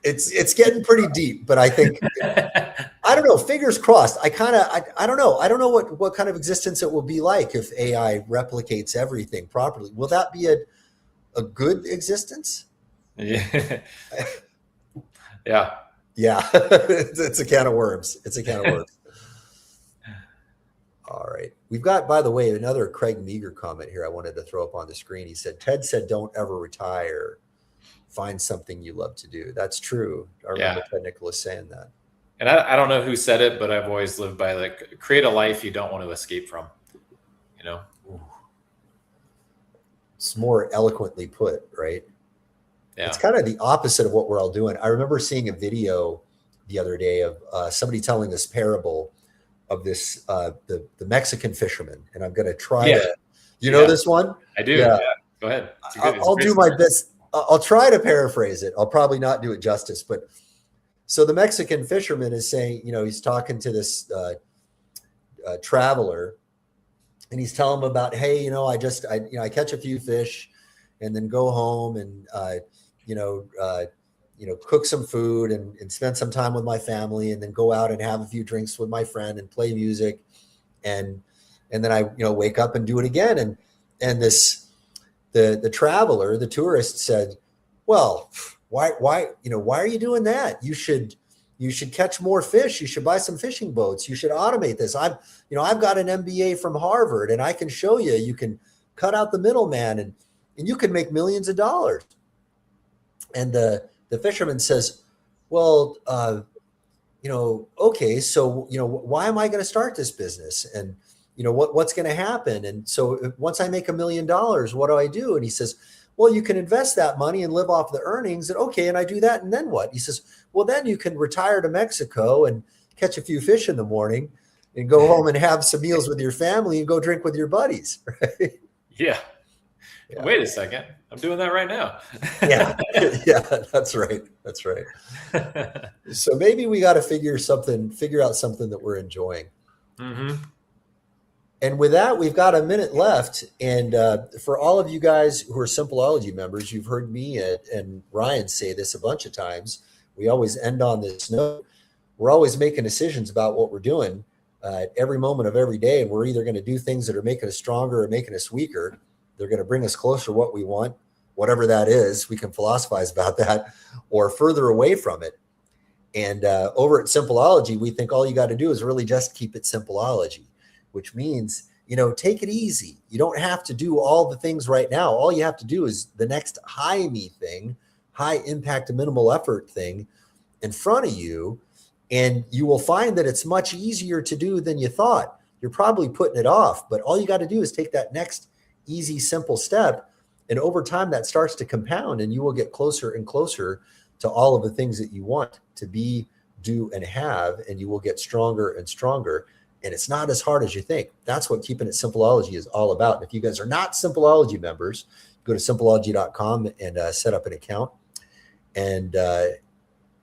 It's getting pretty deep, but I think, I don't know, fingers crossed. I don't know. I don't know what kind of existence it will be like if AI replicates everything properly. Will that be a good existence? Yeah. Yeah. Yeah. It's a can of worms. It's a can of worms. All right. We've got, by the way, another Craig Meager comment here I wanted to throw up on the screen. He said, Ted said, don't ever retire. Find something you love to do. That's true. I remember Ted Nicholas saying that. And I don't know who said it, but I've always lived by, like, create a life you don't want to escape from, you know? Ooh. It's more eloquently put, right? Yeah. It's kind of the opposite of what we're all doing. I remember seeing a video the other day of somebody telling this parable of this, the Mexican fisherman. And I'm going to try to, you know this one? I do. Yeah. Go ahead. I'll do my best. I'll try to paraphrase it. I'll probably not do it justice, but so the Mexican fisherman is saying, you know, he's talking to this traveler, and he's telling him about, hey, you know, I catch a few fish, and then go home and cook some food and spend some time with my family, and then go out and have a few drinks with my friend and play music, and then I wake up and do it again, and this. The traveler, the tourist, said, well, why are you doing that? You should catch more fish. You should buy some fishing boats. You should automate this. I've got an MBA from Harvard, and I can show you. You can cut out the middleman, and you can make millions of dollars. And the fisherman says, well, okay, so why am I going to start this business? And what's going to happen? And so once I make $1 million, what do I do? And he says, well, you can invest that money and live off the earnings. And okay, and I do that. And then what? He says, well, then you can retire to Mexico and catch a few fish in the morning and go home and have some meals with your family and go drink with your buddies. Right? Yeah. Wait a second. I'm doing that right now. Yeah, that's right. That's right. So maybe we got to figure out something that we're enjoying. Mm-hmm. And with that, we've got a minute left. And for all of you guys who are Simpleology members, you've heard me and Ryan say this a bunch of times. We always end on this note. We're always making decisions about what we're doing at every moment of every day. And we're either going to do things that are making us stronger or making us weaker. They're going to bring us closer to what we want, whatever that is. We can philosophize about that, or further away from it. And over at Simpleology, we think all you got to do is really just keep it Simpleology, which means, take it easy. You don't have to do all the things right now. All you have to do is the next high impact, minimal effort thing in front of you. And you will find that it's much easier to do than you thought. You're probably putting it off, but all you got to do is take that next easy, simple step. And over time, that starts to compound, and you will get closer and closer to all of the things that you want to be, do, and have. And you will get stronger and stronger. And it's not as hard as you think. That's what Keeping It Simpleology is all about. And if you guys are not Simpleology members, go to simpleology.com and set up an account. And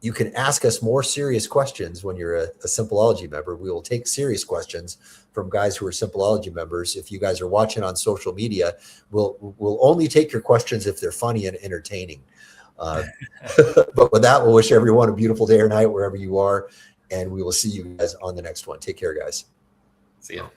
you can ask us more serious questions when you're a Simpleology member. We will take serious questions from guys who are Simpleology members. If you guys are watching on social media, we'll only take your questions if they're funny and entertaining. But with that, we'll wish everyone a beautiful day or night wherever you are. And we will see you guys on the next one. Take care, guys. See ya.